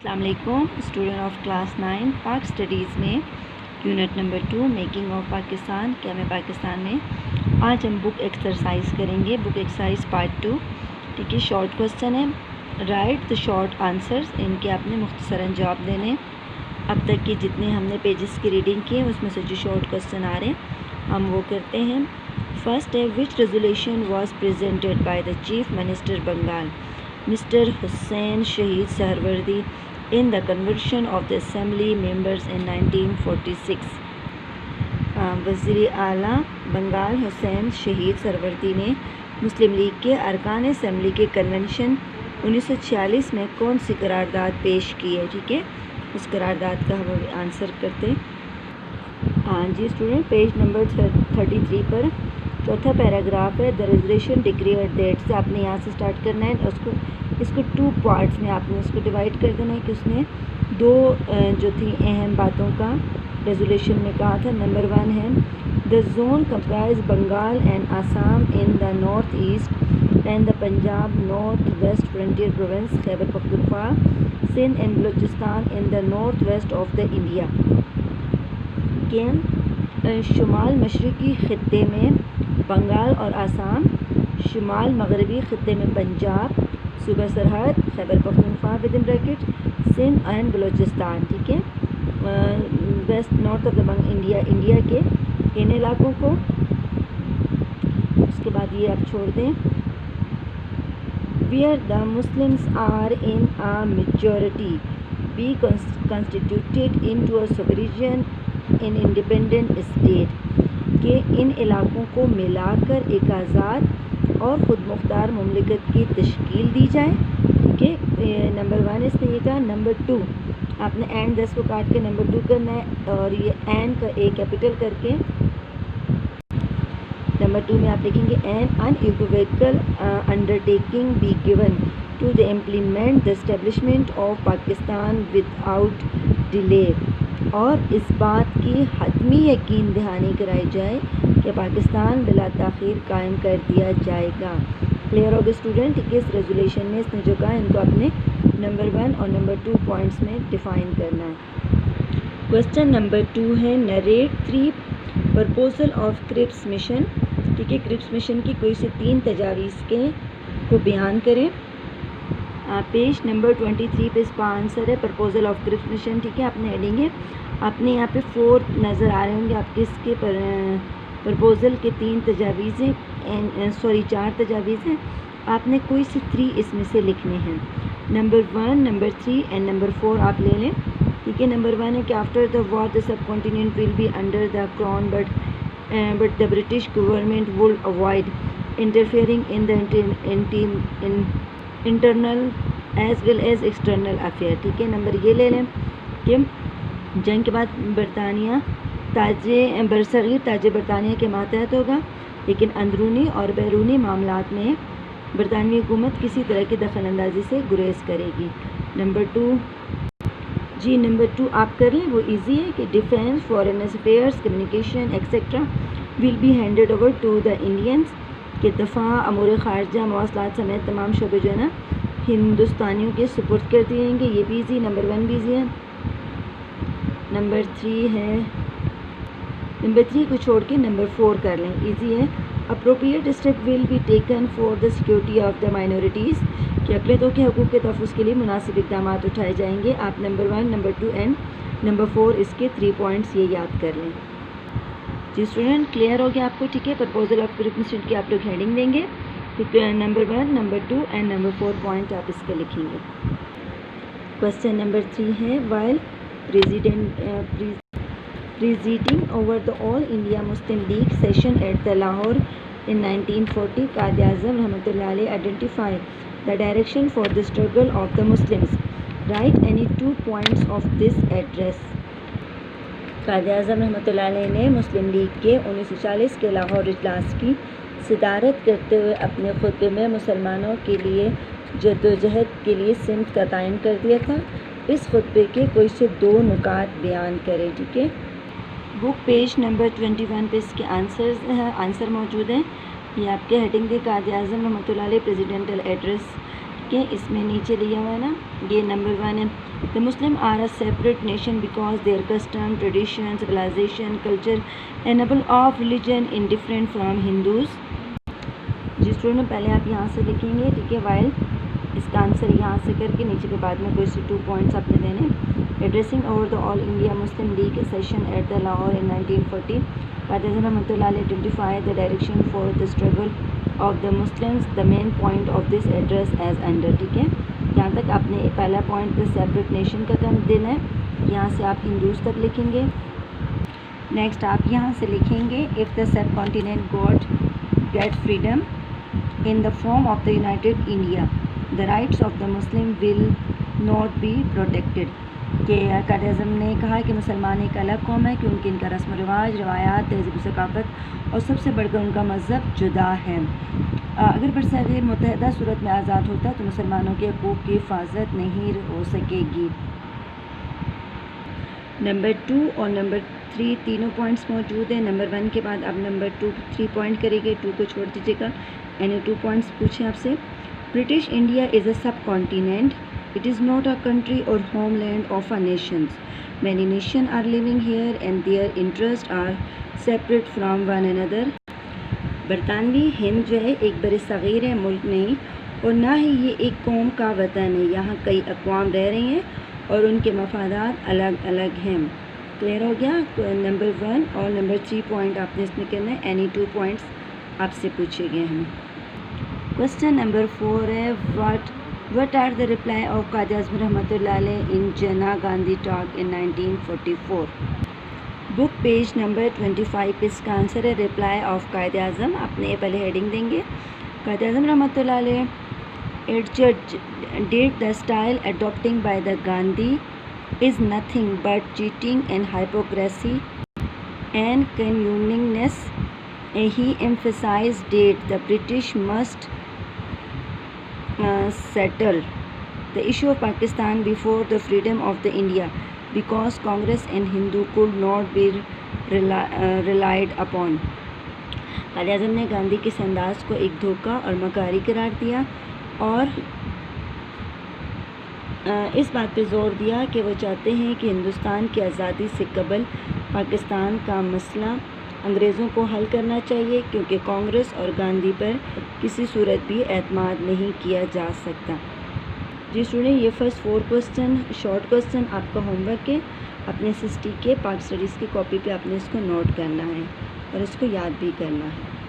السلام علیکم student of class 9 Pak studies میں unit number 2 making of Pakistan قیام پاکستان میں آج ہم بک ایکسرسائز کریں گے. Book exercise part 2. ٹھیک ہے, شارٹ کوسچن ہے. Write the short answers. ان کے آپ نے مختصراً جواب دینے. اب تک کی جتنے ہم نے پیجز کی ریڈنگ کی ہے اس میں سے جو شارٹ کوسچن آ رہے ہیں ہم وہ کرتے ہیں. فرسٹ ہے, which resolution was presented by the chief minister Bengal mister Hussain Shaheed Suhrawardy in the convention of the assembly members in 1946. وزیر اعلیٰ بنگال حسین شہید سہروردی نے مسلم لیگ کے ارکان اسمبلی کے کنونشن 1946 میں کون سی قرارداد پیش کی ہے. ٹھیک ہے, اس قرارداد کا ہم آنسر کرتے. ہاں جی اسٹوڈنٹ, پیج نمبر 33 پر چوتھا پیراگراف ہے. دا ریزولیوشن ڈکلیئرڈ دیٹ سے آپ نے یہاں سے اسٹارٹ کرنا ہے. اس کو 2 پارٹس میں آپ نے اس کو ڈیوائڈ کر دینا ہے کہ اس نے 2 جو تھی اہم باتوں کا ریزولیوشن میں کہا تھا. نمبر 1 ہے the zone comprise Bengal and Assam in the north east and the Punjab north west frontier province Khyber Pakhtunkhwa Sindh and Balochistan in the north west of the India کے شمال مشرقی خطے میں بنگال اور آسام, شمال مغربی خطے میں پنجاب, صوبہ Sarhad Khyber Pakhtunkhwa with in bracket Sindh and Balochistan. ٹھیک ہے, west north of the India کے ان علاقوں کو. اس کے بعد یہ آپ چھوڑ دیں. Where the Muslims are in a majority be constituted into a sovereign in independent state, کہ ان علاقوں کو ملا کر ایک آزاد اور خود مختار مملکت کی تشکیل دی جائے. ٹھیک ہے, نمبر 1 اس نے یہ کہا. نمبر 2 آپ نے اینڈ 10 کو کاٹ کے نمبر 2 کرنا ہے اور یہ اینڈ کا اے کیپیٹل کر کے نمبر 2 میں آپ لکھیں گے N unequivocal undertaking be given to the implement the establishment of Pakistan without delay, اور اس بات کی حتمی یقین دہانی کرائی جائے کہ پاکستان بلا تاخیر قائم کر دیا جائے گا. کلیئر ہوگا اسٹوڈنٹ. اس ریزولیوشن میں اس نے جو کہا ان کو اپنے نمبر 1 اور نمبر 2 پوائنٹس میں ڈیفائن کرنا ہے. کوسچن نمبر 2 ہے نریٹ 3 پرپوزل آف کرپس مشن. ٹھیک ہے, کرپس مشن کی کوئی سے 3 تجاویز کو بیان کریں. پیج نمبر 23 پہ اس کا آنسر ہے پرپوزل آف کرپس مشن. ٹھیک ہے, آپ نے ہیڈنگ ہے, آپ نے یہاں پہ 4 نظر آ رہے ہوں گے آپ کس کے پرپوزل کے 3 تجاویز ہیں, 4 تجاویز ہیں. آپ نے کوئی سے 3 اس میں سے لکھنے ہیں. نمبر 1, نمبر 3 اینڈ نمبر 4 آپ لے لیں. ٹھیک ہے, نمبر 1 ہے کہ after the war the subcontinent will be under the crown but the British government will avoid interfering in the internal as well as external affair. ٹھیک ہے, number یہ لے لیں کہ جنگ کے بعد برطانیہ برصغیر تاج برطانیہ کے ماتحت ہوگا, لیکن اندرونی اور بیرونی معاملات میں برطانوی حکومت کسی طرح کی دخل اندازی سے گریز کرے گی. نمبر 2 جی نمبر 2 آپ کر لیں, وہ ایزی ہے کہ defence foreign affairs communication etcetera will be handed over to the Indians, کہ دفاع امور خارجہ مواصلات سمیت تمام شعبے جو ہے نا ہندوستانیوں کے سپورٹ کر دیے جائیں گے. یہ بھی ایزی, نمبر 1 بھی ایزی ہے. نمبر 3 ہے, نمبر 3 کو چھوڑ کے نمبر 4 کر لیں, ایزی ہے. Appropriate step will be taken for the security of the minorities, کہ اقلیتوں کے حقوق کے تحفظ کے لیے مناسب اقدامات اٹھائے جائیں گے. آپ نمبر 1, نمبر 2 اینڈ نمبر 4 اس کے 3 پوائنٹس یہ یاد کر لیں. جی اسٹوڈنٹ, کلیئر ہو گیا آپ کو. ٹھیک ہے, پرپوزل آف کرپس مشن کی آپ لوگ ہیڈنگ دیں گے. Number 1, number 2 and number 4 point آپ اس کے لکھیں گے. کوسچن نمبر 3 ہے while presiding over the All India Muslim League session at the Lahore in 1940, Quaid Azam رحمۃ اللہ علیہ identify the direction for the struggle of the Muslims. Write any 2 points of this address. قائد اعظم رحمۃ اللہ علیہ نے مسلم لیگ کے 1940 کے لاہور اجلاس کی صدارت کرتے ہوئے اپنے خطبے میں مسلمانوں کے لیے جدوجہد کے لیے سمت کا تعین کر دیا تھا. اس خطبے کے کوئی سے 2 نکات بیان کرے. ٹھیک ہے, بک پیج نمبر 21 پہ اس کے آنسر موجود ہیں. یہ آپ کے ہیڈنگ دے قائد اعظم رحمۃ اللہ علیہ پریزیڈنٹل ایڈریس. ٹھیک ہے، اس میں نیچے لیا ہوا ہے نا، یہ نمبر 1 ہے. The Muslim are a separate nation because their custom, tradition, civilization, culture, enable of religion indifferent from Hindus. جس اسٹوڈنٹ پہلے آپ یہاں سے لکھیں گے، ٹھیک ہے، وائل اس کا آنسر یہاں سے کر کے نیچے پہ بعد میں کوئی سے 2 پوائنٹس آپ نے دینے. Addressing over the all India Muslim League session at the Lahore in 1940 Quaid Azam رحمۃ اللہ علیہ identify the direction for the struggle of the Muslims. The main point of this address is under. ٹھیک ہے، یہاں تک آپ نے پہلا پوائنٹ دا سیپریٹ نیشن کا کم دینا ہے، یہاں سے آپ ہندوز تک لکھیں گے. نیکسٹ آپ یہاں سے لکھیں گے if the subcontinent get freedom in the form of the United India, the rights of the Muslim will not be protected. کہ قائد اعظم نے کہا کہ مسلمان ایک الگ قوم ہے کیونکہ ان کا رسم و رواج، روایات، تہذیب و ثقافت اور سب سے بڑھ کر ان کا مذہب جدا ہے. اگر برصغیر متحدہ صورت میں آزاد ہوتا تو مسلمانوں کے حقوق کی حفاظت نہیں ہو سکے گی. نمبر 2 اور نمبر 3 تینوں پوائنٹس موجود ہیں. نمبر 1 کے بعد اب نمبر 2 3 پوائنٹ کرے گے، 2 کو چھوڑ دیجیے گا. اینی 2 پوائنٹس پوچھیں آپ سے. British India is a subcontinent. It is not a country or homeland of a nations. Many nation are living here and their interest are separate from one another. برطانوی ہند جو ہے ایک بر صغیر ہے، ملک نہیں، اور نہ ہی یہ ایک قوم کا وطن ہے. یہاں کئی اقوام رہ رہی ہیں اور ان کے مفادات الگ الگ ہیں. کلیئر ہو گیا؟ تو نمبر 1 اور نمبر 3 پوائنٹ آپ نے اس میں کرنا ہے. اینی 2 پوائنٹس آپ سے پوچھے گئے ہیں. کوشچن نمبر 4 ہے what are the reply of Quaid Azam رحمۃ اللہ علیہ and Jinnah Gandhi talk in 1944. Book page number 25 پہ اس کا آنسر ہے ریپلائی آف قائد اعظم. آپ نے پہلے ہیڈنگ دیں گے. قائد اعظم رحمۃ اللہ علیہ did the style adopting by the Gandhi is nothing but cheating and hypocrisy and cunningness. He emphasized that the British must settle the issue of Pakistan before the freedom of the India because Congress and Hindu could not be relied upon. Quaid Azam نے گاندھی کے اس انداز کو ایک دھوکہ اور مکاری قرار دیا اور اس بات پہ زور دیا کہ وہ چاہتے ہیں کہ ہندوستان کی آزادی سے قبل پاکستان کا مسئلہ انگریزوں کو حل کرنا چاہیے کیونکہ کانگریس اور گاندھی پر کسی صورت بھی اعتماد نہیں کیا جا سکتا. جی اسٹوڈنٹ، یہ فرسٹ 4 کوسچن شارٹ کوسچن آپ کا ہوم ورک ہے. اپنے SST کے پاک اسٹڈیز کی کاپی پہ آپ نے اس کو نوٹ کرنا ہے اور اس کو یاد بھی کرنا ہے.